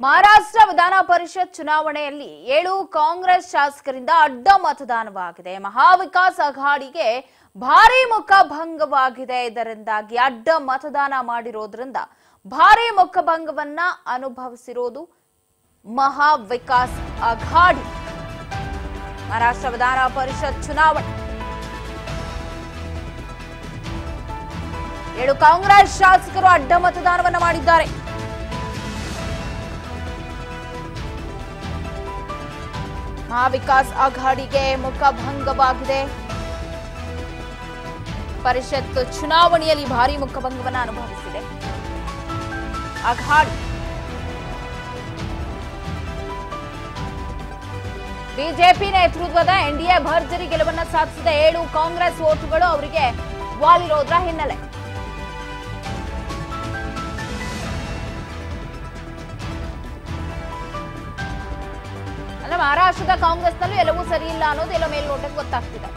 ಮಹಾರಾಷ್ಟ್ರ ವಿಧಾನ ಪರಿಷತ್ ಚುನಾವಣೆಯಲ್ಲಿ 7 ಕಾಂಗ್ರೆಸ್ ಶಾಸಕರಿಂದ ಅಡ್ಡ ಮತದಾನವಾಗಿದೆ. ಮಹಾವಿಕಾಸ್ ಅಘಾಡಿಗೆ ಭಾರೀ ಮುಖಭಂಗವಾಗಿದೆ. ಇದರಿಂದಾಗಿ ಅಡ್ಡ ಮತದಾನ ಮಾಡಿರೋದ್ರಿಂದ ಭಾರೀ ಮುಖಭಂಗವನ್ನ ಅನುಭವಿಸಿರೋದು ಮಹಾವಿಕಾಸ್ ಅಘಾಡಿ. ಮಹಾರಾಷ್ಟ್ರ ವಿಧಾನ ಪರಿಷತ್ ಚುನಾವಣೆ 7 ಕಾಂಗ್ರೆಸ್ ಶಾಸಕರು ಅಡ್ಡ ಮತದಾನವನ್ನ ಮಾಡಿದ್ದಾರೆ. ಮಹಾವಿಕಾಸ್ ಅಘಾಡಿಗೆ ಮುಖಭಂಗವಾಗಿದೆ. ಪರಿಷತ್ ಚುನಾವಣೆಯಲ್ಲಿ ಭಾರೀ ಮುಖಭಂಗವನ್ನು ಅನುಭವಿಸಿದೆ ಅಘಾಡಿ. ಬಿಜೆಪಿ ನೇತೃತ್ವದ ಎನ್ಡಿಎ ಭರ್ಜರಿ ಗೆಲುವನ್ನು ಸಾಧಿಸಿದ 7 ಕಾಂಗ್ರೆಸ್ ವೋಟುಗಳು ಅವರಿಗೆ ವಾಲಿರೋದ್ರ ಹಿನ್ನೆಲೆ ಮಹಾರಾಷ್ಟ್ರದ ಕಾಂಗ್ರೆಸ್ನಲ್ಲೂ ಎಲ್ಲವೂ ಸರಿ ಇಲ್ಲ ಅನ್ನೋದು ಎಲ್ಲ ಮೇಲ್ನೋಟಕ್ಕೆ ಗೊತ್ತಾಗ್ತಿದೆ.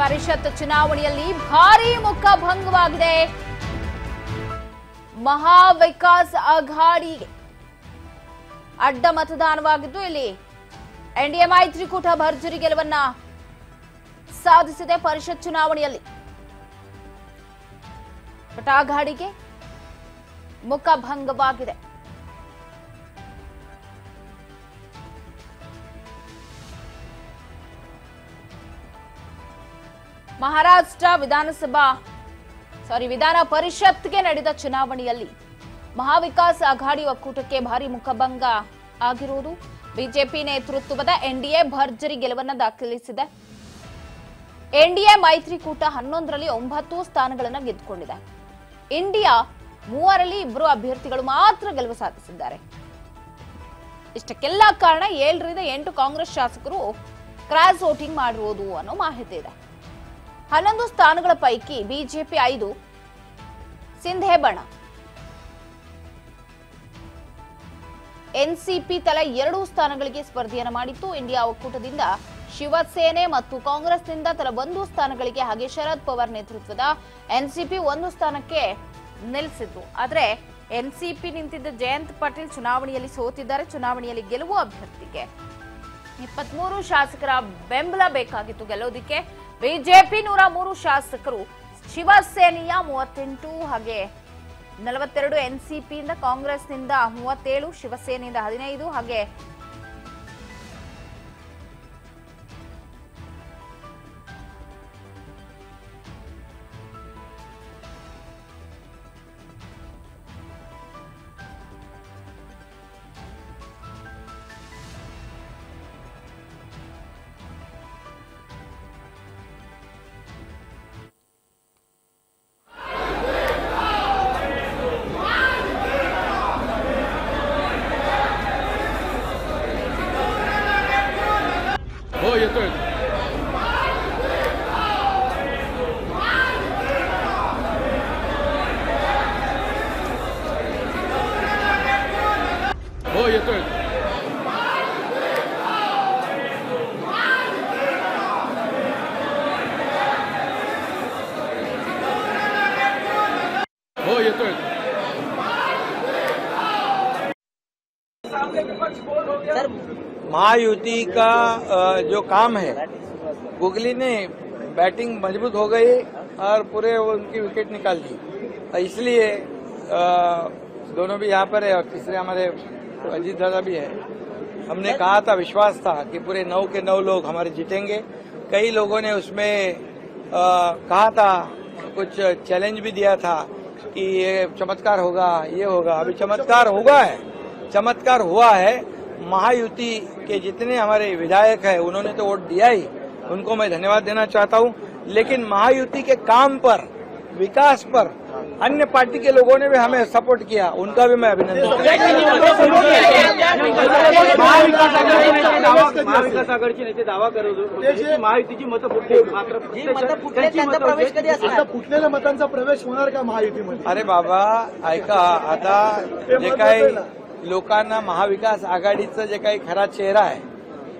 ಪರಿಷತ್ ಚುನಾವಣೆಯಲ್ಲಿ ಭಾರೀ ಮುಖಭಂಗವಾಗಿದೆ. ಮಹಾವಿಕಾಸ್ ಅಘಾಡಿಗೆ ಅಡ್ಡ ಮತದಾನವಾಗಿದ್ದು ಇಲ್ಲಿ ಎನ್ಡಿಎ ಮೈತ್ರಿಕೂಟ ಭರ್ಜರಿ ಗೆಲುವನ್ನ ಸಾಧಿಸಿದೆ. ಪರಿಷತ್ ಚುನಾವಣೆಯಲ್ಲಿ ಅಘಾಡಿಗೆ ಮುಖಭಂಗವಾಗಿದೆ. ಮಹಾರಾಷ್ಟ್ರ ವಿಧಾನ ಪರಿಷತ್ಗೆ ನಡೆದ ಚುನಾವಣೆಯಲ್ಲಿ ಮಹಾವಿಕಾಸ್ ಅಘಾಡಿ ಒಕ್ಕೂಟಕ್ಕೆ ಭಾರಿ ಮುಖಭಂಗ ಆಗಿರುವುದು. ಬಿಜೆಪಿ ನೇತೃತ್ವದ ಎನ್ಡಿಎ ಭರ್ಜರಿ ಗೆಲುವನ್ನು ದಾಖಲಿಸಿದೆ. ಎನ್ಡಿಎ ಮೈತ್ರಿಕೂಟ 11ರಲ್ಲಿ 9 ಸ್ಥಾನಗಳನ್ನು ಗೆದ್ದುಕೊಂಡಿದೆ. ಇಂಡಿಯಾ 3ರಲ್ಲಿ 2 ಅಭ್ಯರ್ಥಿಗಳು ಮಾತ್ರ ಗೆಲುವು ಸಾಧಿಸಿದ್ದಾರೆ. ಇಷ್ಟಕ್ಕೆಲ್ಲ ಕಾರಣ 7ರಿಂದ 8 ಕಾಂಗ್ರೆಸ್ ಶಾಸಕರು ಕ್ರಾಸ್ ವೋಟಿಂಗ್ ಮಾಡಿರುವುದು ಅನ್ನೋ ಮಾಹಿತಿ ಇದೆ. 11 ಸ್ಥಾನಗಳ ಪೈಕಿ ಬಿಜೆಪಿ 5, ಸಿಂಧೆ ಬಣ, ಎನ್ಸಿಪಿ ತಲಾ 2 ಸ್ಥಾನಗಳಿಗೆ ಸ್ಪರ್ಧೆಯನ್ನು ಮಾಡಿತ್ತು. ಇಂಡಿಯಾ ಒಕ್ಕೂಟದಿಂದ ಶಿವಸೇನೆ ಮತ್ತು ಕಾಂಗ್ರೆಸ್ನಿಂದ ತಲಾ 1 ಸ್ಥಾನಗಳಿಗೆ, ಹಾಗೆ ಶರದ್ ಪವಾರ್ ನೇತೃತ್ವದ ಎನ್ಸಿಪಿ 1 ಸ್ಥಾನಕ್ಕೆ ನಿಲ್ಲಿಸಿದ್ರು. ಆದರೆ ಎನ್ಸಿಪಿ ನಿಂತಿದ್ದ ಜಯಂತ್ ಪಾಟೀಲ್ ಚುನಾವಣೆಯಲ್ಲಿ ಸೋತಿದ್ದಾರೆ. ಚುನಾವಣೆಯಲ್ಲಿ ಗೆಲುವು ಅಭ್ಯರ್ಥಿಗೆ 23 ಶಾಸಕರ ಬೆಂಬಲ ಬೇಕಾಗಿತ್ತು ಗೆಲ್ಲೋದಿಕ್ಕೆ. ಬಿಜೆಪಿ 103 ಶಾಸಕರು, ಶಿವಸೇನೆಯ 38, ಹಾಗೆ 42 ಎನ್ಸಿಪಿಯಿಂದ, ಕಾಂಗ್ರೆಸ್ನಿಂದ 37, ಶಿವಸೇನೆಯಿಂದ 15, ಹಾಗೆ सर, महायुति का जो काम है, गुगली ने बैटिंग मजबूत हो गई और पूरे उनकी विकेट निकाल दी, इसलिए दोनों भी यहाँ पर है और तीसरे हमारे अजीत दादा भी है। हमने कहा था, विश्वास था कि पूरे 9 के 9 लोग हमारे जीतेंगे। कई लोगों ने उसमें कहा था, कुछ चैलेंज भी दिया था कि ये चमत्कार होगा, ये होगा। अभी चमत्कार चमत्कार हुआ है। महायुति के जितने हमारे विधायक हैं उन्होंने तो वोट दिया ही, उनको मैं धन्यवाद देना चाहता हूं। लेकिन महायुति के काम पर, विकास पर अन्य पार्टी के लोगों ने भी हमें सपोर्ट किया, उनका भी मैं अभिनंदन करता महाविकास आघाडीचे नेते दावा करत होते महायुतीची मतं फुटलेल्या मतांचा प्रवेश होणार का महायुतीमध्ये? अरे बाबा ऐका, आता जे काही लोकांना महाविकास आघाडीचा जे काही खरा चेहरा आहे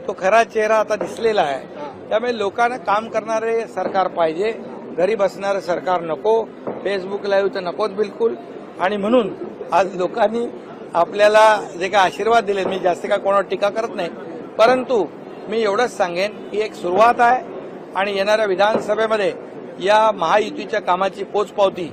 तो खरा चेहरा आता दिसलेला आहे. त्यामुळे लोकांना काम करणारे सरकार पाहिजे. घरी बसणारं सरकार नको, फेसबुक लाईव्ह तर नकोच बिलकुल. आणि म्हणून आज लोकांनी आपल्याला जे काय आशीर्वाद दिले, मी जास्त काय कोणावर टीका करत नाही, परंतु मी एवढंच सांगेन की एक सुरुवात आहे आणि येणाऱ्या विधानसभेमध्ये या महायुतीच्या कामाची पोचपावती